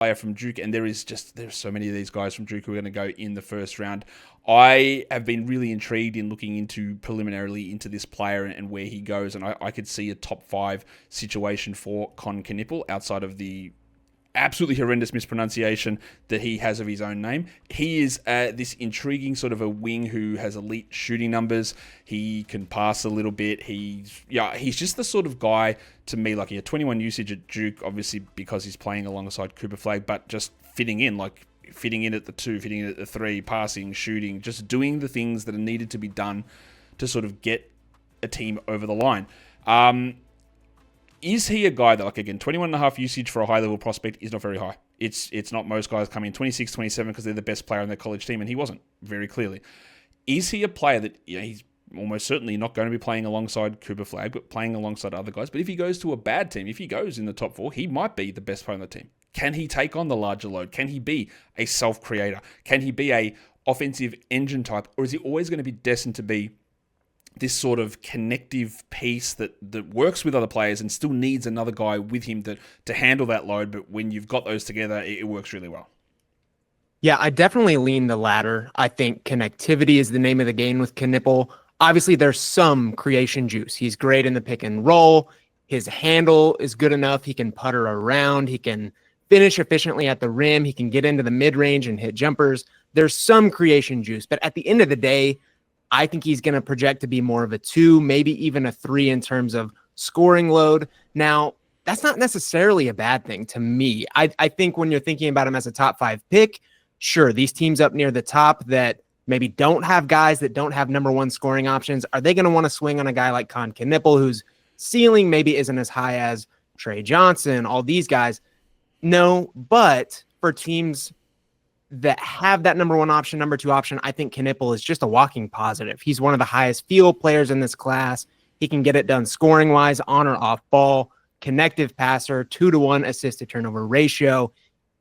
player from Duke, and there's so many of these guys from Duke who are going to go in the first round. I have been really intrigued in looking into preliminarily into this player and where he goes, and I could see a top 5 situation for Kon Knueppel outside of the absolutely horrendous mispronunciation that he has of his own name. He is this intriguing sort of a wing who has elite shooting numbers. He can pass a little bit. He's just the sort of guy to me, like he had 21 usage at Duke, obviously because he's playing alongside Cooper Flag, but just fitting in at the 2, fitting in at the 3, passing, shooting, just doing the things that are needed to be done to sort of get a team over the line. Is he a guy that, like, again, 21.5 usage for a high-level prospect is not very high. It's not most guys coming in 26, 27 because they're the best player on their college team, and he wasn't, very clearly. Is he a player that, he's almost certainly not going to be playing alongside Cooper Flag, but playing alongside other guys? But if he goes to a bad team, if he goes in the top 4, he might be the best player on the team. Can he take on the larger load? Can he be a self-creator? Can he be a offensive engine type? Or is he always going to be destined to be this sort of connective piece that works with other players and still needs another guy with him to handle that load, but when you've got those together, it works really well? Yeah, I definitely lean the latter. I think connectivity is the name of the game with Knueppel. Obviously, there's some creation juice. He's great in the pick and roll. His handle is good enough. He can putter around. He can finish efficiently at the rim. He can get into the mid-range and hit jumpers. There's some creation juice, but at the end of the day, I think he's going to project to be more of a 2, maybe even a 3 in terms of scoring load. Now, that's not necessarily a bad thing to me. I think when you're thinking about him as a top 5 pick, sure, these teams up near the top that maybe don't have guys that don't have number 1 scoring options, are they going to want to swing on a guy like Kon Knueppel, whose ceiling maybe isn't as high as Trey Johnson, all these guys? No, but for teams that have that number 1 option, number 2 option, I think Knueppel is just a walking positive. He's one of the highest field players in this class. He can get it done scoring wise, on or off ball, connective passer, 2-to-1 assist to turnover ratio.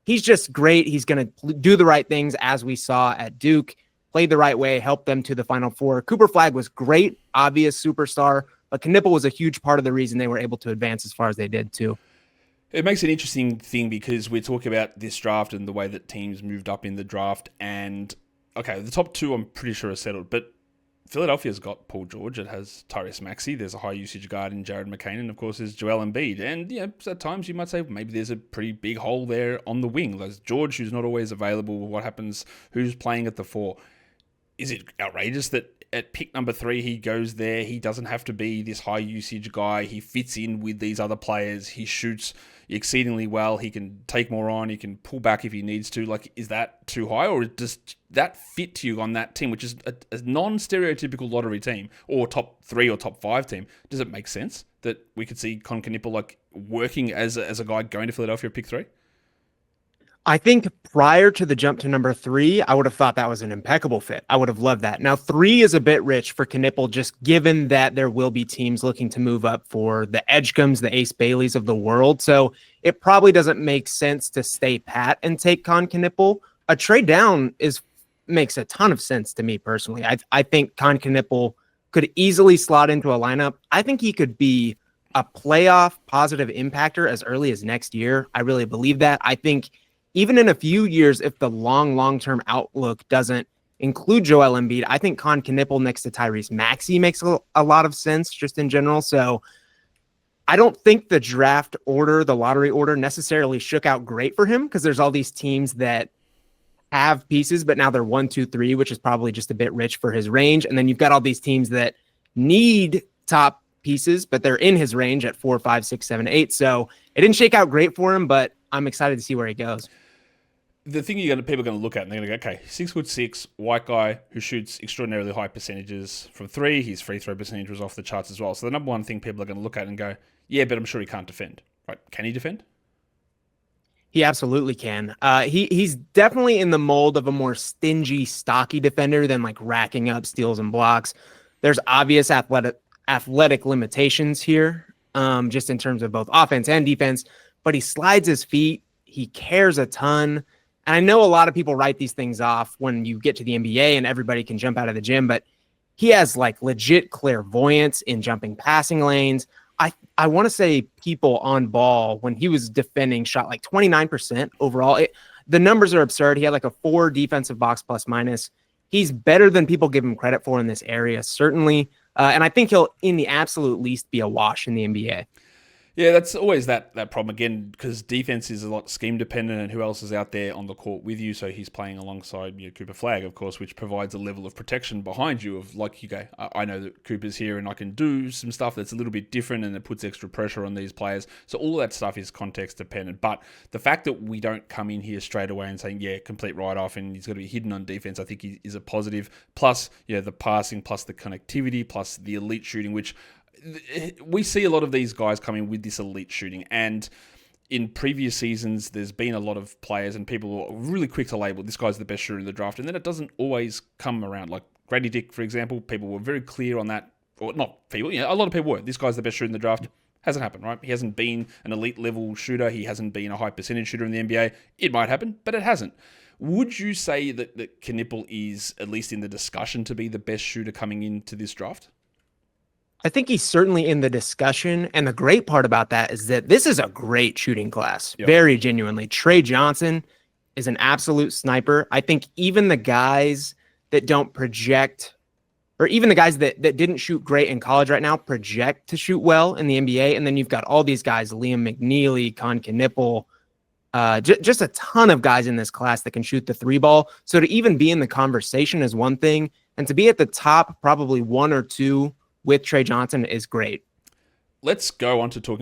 He's just great. He's going to do the right things, as we saw at Duke, played the right way, helped them to the Final Four. Cooper Flag was great, obvious superstar, but Knueppel was a huge part of the reason they were able to advance as far as they did too. It makes an interesting thing because we're talking about this draft and the way that teams moved up in the draft. And, okay, the top 2 I'm pretty sure are settled. But Philadelphia's got Paul George. It has Tyrese Maxey. There's a high-usage guard in Jared McCain. And, of course, there's Joel Embiid. And, at times you might say maybe there's a pretty big hole there on the wing. There's George, who's not always available. What happens? Who's playing at the 4? Is it outrageous that at pick number 3, he goes there? He doesn't have to be this high-usage guy. He fits in with these other players. He shoots exceedingly well. He can take more on. He can pull back if he needs to. Like, is that too high, or does that fit to you on that team, which is a non-stereotypical lottery team, or top 3 or top 5 team? Does it make sense that we could see Kon Knueppel like working as a guy going to Philadelphia pick 3? I think prior to the jump to number 3, I would have thought that was an impeccable fit. I would have loved that. Now, 3 is a bit rich for Knueppel, just given that there will be teams looking to move up for the Edgecombs, the Ace Baileys of the world. So it probably doesn't make sense to stay pat and take Kon Knueppel. A trade down makes a ton of sense to me personally. I think Kon Knueppel could easily slot into a lineup. I think he could be a playoff positive impactor as early as next year. I really believe that. I think even in a few years, if the long-term outlook doesn't include Joel Embiid, I think Kon Knueppel next to Tyrese Maxey makes a lot of sense just in general. So I don't think the draft order, the lottery order necessarily shook out great for him because there's all these teams that have pieces, but now they're 1, 2, 3, which is probably just a bit rich for his range. And then you've got all these teams that need top pieces, but they're in his range at 4, 5, 6, 7, 8. So it didn't shake out great for him, but I'm excited to see where he goes. The thing people are going to look at, and they're going to go, okay, 6'6", white guy who shoots extraordinarily high percentages from 3. His free throw percentage was off the charts as well. So the number one thing people are going to look at and go, yeah, but I'm sure he can't defend. Right? Can he defend? He absolutely can. He's definitely in the mold of a more stingy, stocky defender than like racking up steals and blocks. There's obvious athletic limitations here, just in terms of both offense and defense, but he slides his feet. He cares a ton. And I know a lot of people write these things off when you get to the NBA and everybody can jump out of the gym, but he has like legit clairvoyance in jumping passing lanes. I want to say people on ball when he was defending shot like 29% overall. The numbers are absurd. He had like a 4 defensive box plus minus. He's better than people give him credit for in this area, certainly. And I think he'll, in the absolute least, be a wash in the NBA. Yeah, that's always that problem again, because defense is a lot scheme dependent, and who else is out there on the court with you. So he's playing alongside Cooper Flagg, of course, which provides a level of protection behind you. Of like, you go, I know that Cooper's here, and I can do some stuff that's a little bit different, and it puts extra pressure on these players. So all of that stuff is context dependent. But the fact that we don't come in here straight away and saying, yeah, complete write off, and he's got to be hidden on defense, I think is a positive. Plus, the passing, plus the connectivity, plus the elite shooting, which we see a lot of these guys coming with this elite shooting, and in previous seasons there's been a lot of players and people are really quick to label this guy's the best shooter in the draft, and then it doesn't always come around. Like Grady Dick, for example, people were very clear on that, or not people, a lot of people were, this guy's the best shooter in the draft. Hasn't happened, right? He hasn't been an elite level shooter, he hasn't been a high percentage shooter in the NBA. It might happen, but it hasn't. Would you say that Knueppel is, at least in the discussion, to be the best shooter coming into this draft? I think he's certainly in the discussion. And the great part about that is that this is a great shooting class. Yep. Very genuinely. Trey Johnson is an absolute sniper. I think even the guys that don't project, or even the guys that didn't shoot great in college right now, project to shoot well in the NBA. And then you've got all these guys, Liam McNeely, Kon Knueppel, just a ton of guys in this class that can shoot the 3 ball. So to even be in the conversation is one thing. And to be at the top, probably 1 or 2 with Trey Johnson is great. Let's go on to talking